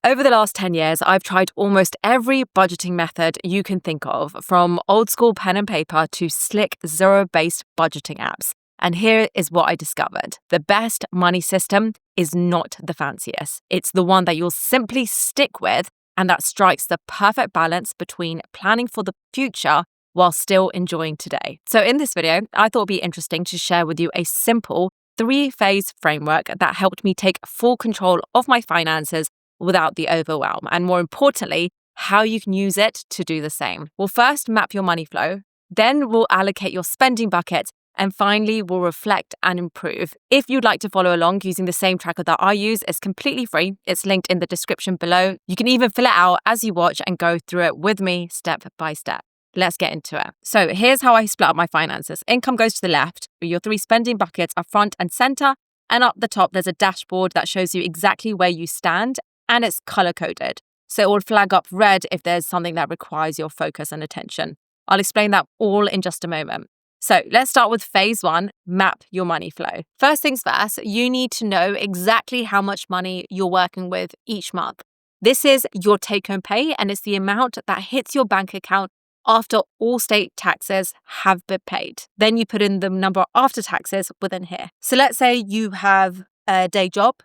Over the last 10 years, I've tried almost every budgeting method you can think of, from old school pen and paper to slick zero-based budgeting apps. And here is what I discovered. The best money system is not the fanciest. It's the one that you'll simply stick with and that strikes the perfect balance between planning for the future while still enjoying today. So in this video, I thought it'd be interesting to share with you a simple 3-phase framework that helped me take full control of my finances without the overwhelm, and more importantly, how you can use it to do the same. We'll first map your money flow, then we'll allocate your spending buckets, and finally, we'll reflect and improve. If you'd like to follow along using the same tracker that I use, it's completely free. It's linked in the description below. You can even fill it out as you watch and go through it with me step by step. Let's get into it. So here's how I split up my finances. Income goes to the left. Your 3 spending buckets are front and center. And up the top, there's a dashboard that shows you exactly where you stand, and it's color-coded. So it will flag up red if there's something that requires your focus and attention. I'll explain that all in just a moment. So let's start with phase 1, map your money flow. First things first, you need to know exactly how much money you're working with each month. This is your take-home pay, and it's the amount that hits your bank account after all state taxes have been paid. Then you put in the number after taxes within here. So let's say you have a day job,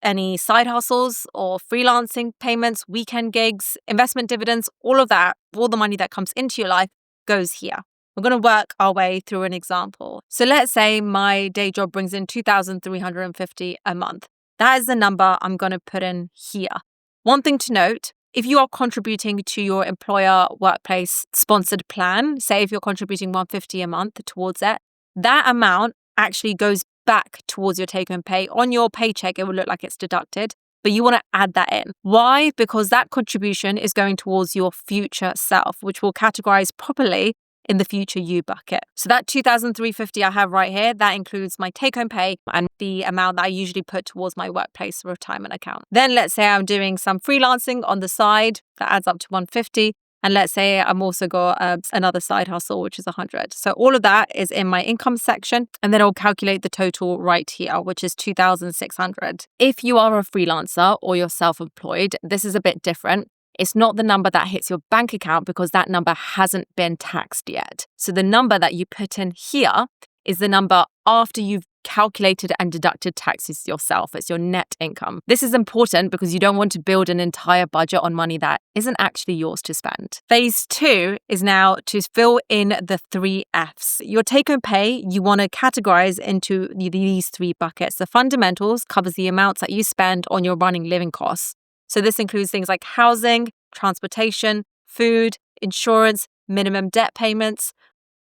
any side hustles or freelancing payments, weekend gigs, investment dividends, all of that, all the money that comes into your life goes here. We're going to work our way through an example. So let's say my day job brings in $2,350 a month. That is the number I'm going to put in here. One thing to note, if you are contributing to your employer workplace sponsored plan, say if you're contributing $150 a month towards it, that amount actually goes back towards your take-home pay. On your paycheck, it will look like it's deducted, but you want to add that in. Why? Because that contribution is going towards your future self, which will categorize properly in the future you bucket. So that $2,350 I have right here, that includes my take-home pay and the amount that I usually put towards my workplace retirement account. Then let's say I'm doing some freelancing on the side, that adds up to $150. And let's say I'm also got another side hustle, which is $100. So all of that is in my income section, and then I'll calculate the total right here, which is $2,600. If you are a freelancer or you're self-employed, this is a bit different. It's not the number that hits your bank account because that number hasn't been taxed yet. So the number that you put in here is the number after you've calculated and deducted taxes yourself. It's your net income. This is important because you don't want to build an entire budget on money that isn't actually yours to spend. Phase 2 is now to fill in the 3 Fs. Your take-home pay, you want to categorize into these 3 buckets. The fundamentals covers the amounts that you spend on your running living costs. So this includes things like housing, transportation, food, insurance, minimum debt payments.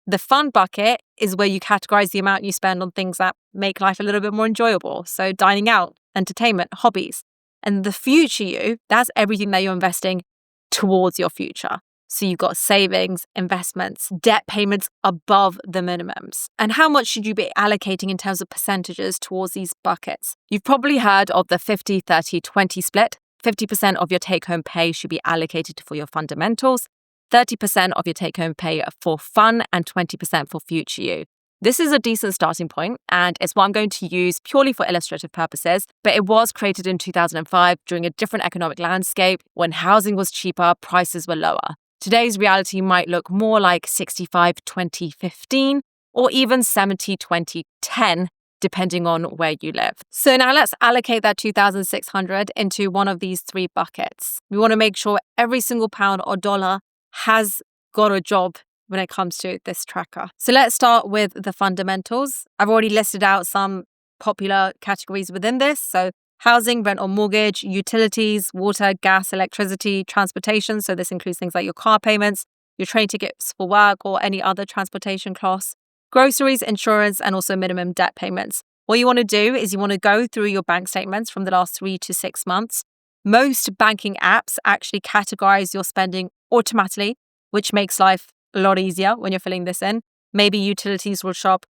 The fun bucket is where you categorize the amount you spend on things that make life a little bit more enjoyable. So dining out, entertainment, hobbies. And the future you, that's everything that you're investing towards your future. So you've got savings, investments, debt payments above the minimums. And how much should you be allocating in terms of percentages towards these buckets? You've probably heard of the 50-30-20 split. 50% of your take-home pay should be allocated for your fundamentals, 30% of your take-home pay for fun, and 20% for future you. This is a decent starting point, and it's what I'm going to use purely for illustrative purposes, but it was created in 2005 during a different economic landscape when housing was cheaper, prices were lower. Today's reality might look more like 65-20-15 or even 70-20-10, depending on where you live. So now let's allocate that $2,600 into one of these 3 buckets. We want to make sure every single pound or dollar has got a job when it comes to this tracker. So let's start with the fundamentals. I've already listed out some popular categories within this. So housing, rent or mortgage, utilities, water, gas, electricity, transportation. So this includes things like your car payments, your train tickets for work or any other transportation costs, groceries, insurance, and also minimum debt payments. What you want to do is you want to go through your bank statements from the last 3 to 6 months. Most banking apps actually categorize your spending automatically, which makes life a lot easier when you're filling this in. Maybe utilities will show up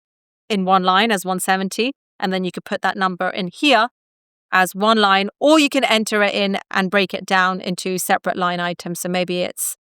in one line as 170, and then you could put that number in here as one line, or you can enter it in and break it down into separate line items. So maybe it's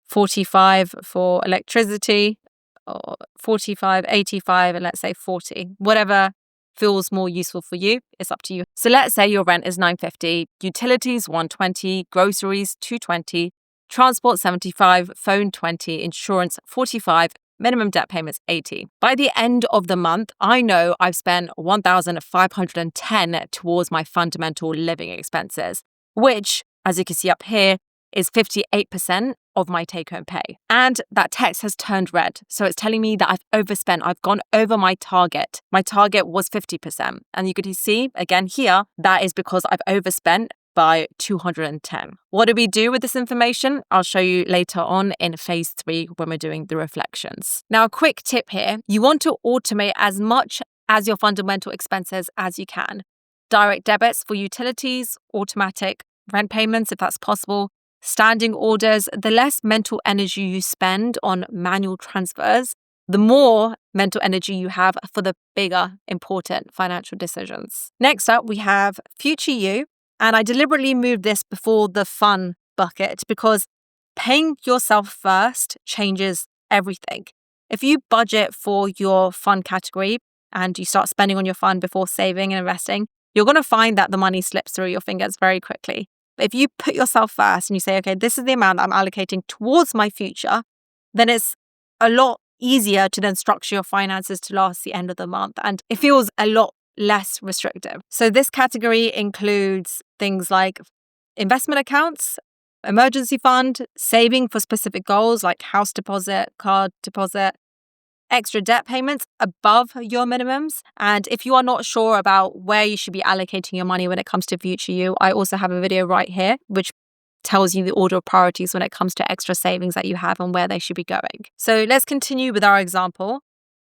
45 for electricity, or 45, 85, and let's say 40, whatever feels more useful for you. It's up to you. So let's say your rent is $950, utilities $120, groceries $220, transport $75, phone $20, insurance $45, minimum debt payments $80. By the end of the month, I know I've spent $1,510 towards my fundamental living expenses, which, as you can see up here, is 58% of my take-home pay. And that text has turned red. So it's telling me that I've overspent. I've gone over my target. My target was 50%. And you can see, again here, that is because I've overspent by 210. What do we do with this information? I'll show you later on in phase 3 when we're doing the reflections. Now, a quick tip here. You want to automate as much as your fundamental expenses as you can. Direct debits for utilities, automatic rent payments if that's possible, standing orders. The less mental energy you spend on manual transfers, the more mental energy you have for the bigger, important financial decisions. Next up, we have future you. And I deliberately moved this before the fun bucket because paying yourself first changes everything. If you budget for your fun category and you start spending on your fun before saving and investing, you're going to find that the money slips through your fingers very quickly. But if you put yourself first and you say, okay, this is the amount I'm allocating towards my future, then it's a lot easier to then structure your finances to last the end of the month. And it feels a lot less restrictive. So this category includes things like investment accounts, emergency fund, saving for specific goals like house deposit, car deposit, extra debt payments above your minimums. And if you are not sure about where you should be allocating your money when it comes to future you, I also have a video right here which tells you the order of priorities when it comes to extra savings that you have and where they should be going. So let's continue with our example.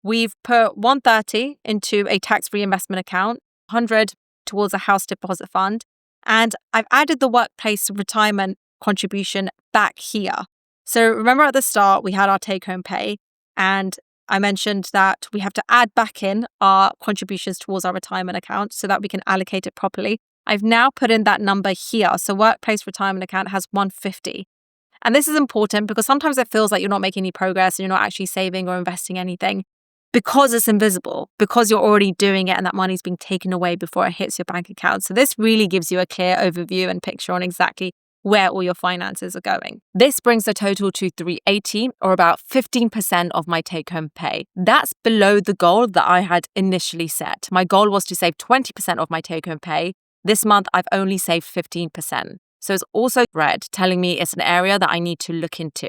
We've put 130 into a tax-free investment account, 100 towards a house deposit fund, and I've added the workplace retirement contribution back here. So remember at the start, we had our take-home pay, and I mentioned that we have to add back in our contributions towards our retirement account so that we can allocate it properly. I've now put in that number here. So workplace retirement account has 150. And this is important because sometimes it feels like you're not making any progress and you're not actually saving or investing anything, because it's invisible, because you're already doing it and that money's being taken away before it hits your bank account. So this really gives you a clear overview and picture on exactly where all your finances are going. This brings the total to 380, or about 15% of my take-home pay. That's below the goal that I had initially set. My goal was to save 20% of my take-home pay. This month, I've only saved 15%. So it's also red, telling me it's an area that I need to look into.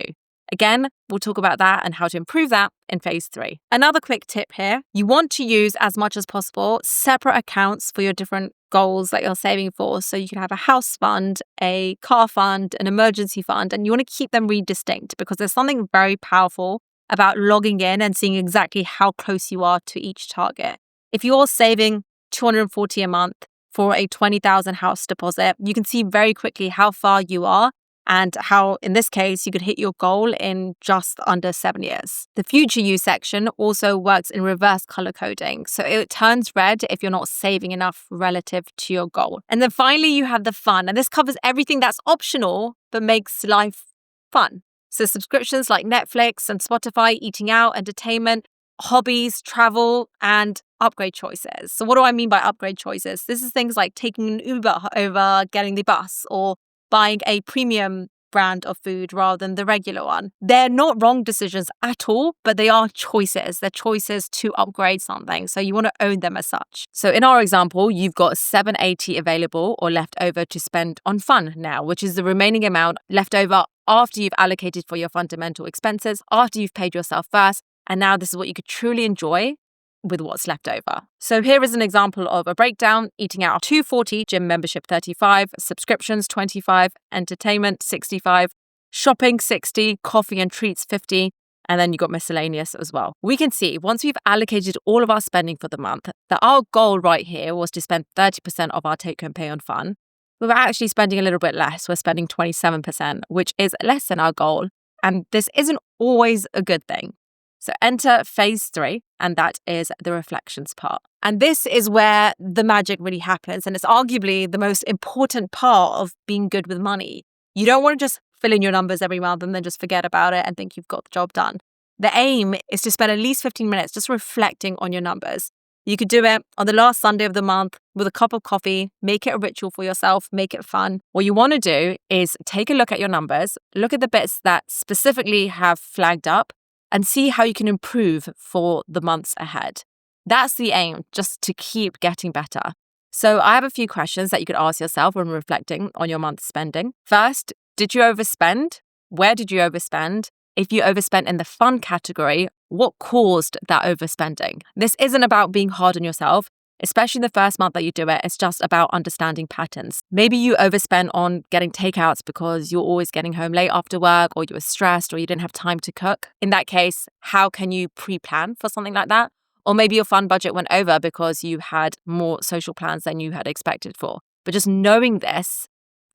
Again, we'll talk about that and how to improve that in phase 3. Another quick tip here, you want to use as much as possible separate accounts for your different goals that you're saving for. So you can have a house fund, a car fund, an emergency fund, and you want to keep them really distinct because there's something very powerful about logging in and seeing exactly how close you are to each target. If you're saving $240 a month for a $20,000 house deposit, you can see very quickly how far you are and how, in this case, you could hit your goal in just under 7 years. The future you section also works in reverse color coding. So it turns red if you're not saving enough relative to your goal. And then finally, you have the fun. And this covers everything that's optional, but makes life fun. So subscriptions like Netflix and Spotify, eating out, entertainment, hobbies, travel, and upgrade choices. So what do I mean by upgrade choices? This is things like taking an Uber over getting the bus, or buying a premium brand of food rather than the regular one. They're not wrong decisions at all, but they are choices. They're choices to upgrade something. So you want to own them as such. So in our example, you've got $780 available or left over to spend on fun now, which is the remaining amount left over after you've allocated for your fundamental expenses, after you've paid yourself first. And now this is what you could truly enjoy with what's left over. So here is an example of a breakdown. Eating out $240, gym membership $35, subscriptions $25, entertainment $65, shopping $60, coffee and treats $50, and then you got miscellaneous as well. We can see once we've allocated all of our spending for the month that our goal right here was to spend 30% of our take-home pay on fun. We're actually spending a little bit less. We're spending 27%, which is less than our goal. And this isn't always a good thing. So enter phase 3, and that is the reflections part. And this is where the magic really happens. And it's arguably the most important part of being good with money. You don't want to just fill in your numbers every month and then just forget about it and think you've got the job done. The aim is to spend at least 15 minutes just reflecting on your numbers. You could do it on the last Sunday of the month with a cup of coffee, make it a ritual for yourself, make it fun. What you want to do is take a look at your numbers, look at the bits that specifically have flagged up, and see how you can improve for the months ahead. That's the aim, just to keep getting better. So I have a few questions that you could ask yourself when reflecting on your month's spending. First, did you overspend? Where did you overspend? If you overspent in the fun category, what caused that overspending? This isn't about being hard on yourself, especially the first month that you do it. It's just about understanding patterns. Maybe you overspent on getting takeouts because you're always getting home late after work, or you were stressed, or you didn't have time to cook. In that case, how can you pre-plan for something like that? Or maybe your fun budget went over because you had more social plans than you had expected for. But just knowing this,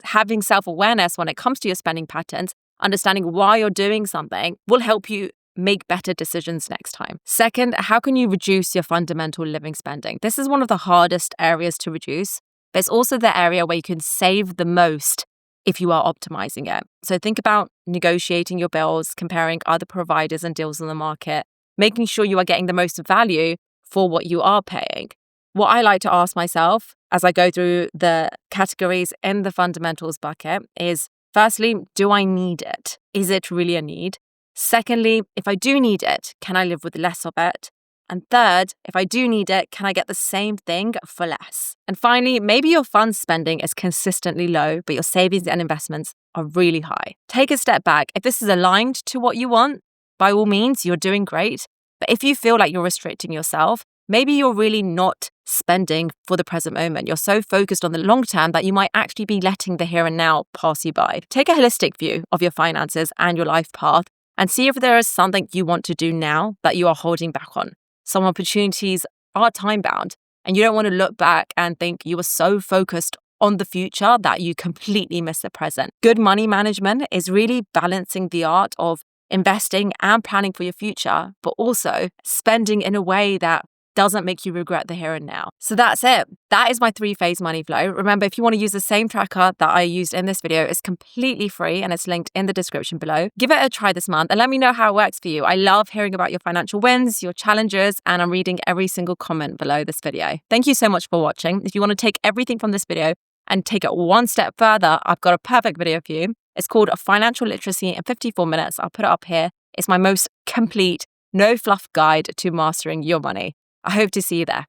having self-awareness when it comes to your spending patterns, understanding why you're doing something will help you make better decisions next time. Second, how can you reduce your fundamental living spending? This is one of the hardest areas to reduce, but it's also the area where you can save the most if you are optimizing it. So think about negotiating your bills, comparing other providers and deals on the market, making sure you are getting the most value for what you are paying. What I like to ask myself as I go through the categories in the fundamentals bucket is, firstly, do I need it? Is it really a need? Secondly, if I do need it, can I live with less of it? And third, if I do need it, can I get the same thing for less? And finally, maybe your fun spending is consistently low, but your savings and investments are really high. Take a step back. If this is aligned to what you want, by all means, you're doing great. But if you feel like you're restricting yourself, maybe you're really not spending for the present moment. You're so focused on the long term that you might actually be letting the here and now pass you by. Take a holistic view of your finances and your life path and see if there is something you want to do now that you are holding back on. Some opportunities are time-bound, and you don't want to look back and think you were so focused on the future that you completely miss the present. Good money management is really balancing the art of investing and planning for your future, but also spending in a way that doesn't make you regret the here and now. So that's it. That is my 3-phase money flow. Remember, if you want to use the same tracker that I used in this video, it's completely free and it's linked in the description below. Give it a try this month and let me know how it works for you. I love hearing about your financial wins, your challenges, and I'm reading every single comment below this video. Thank you so much for watching. If you want to take everything from this video and take it one step further, I've got a perfect video for you. It's called Financial Literacy in 54 Minutes. I'll put it up here. It's my most complete, no fluff guide to mastering your money. I hope to see you there.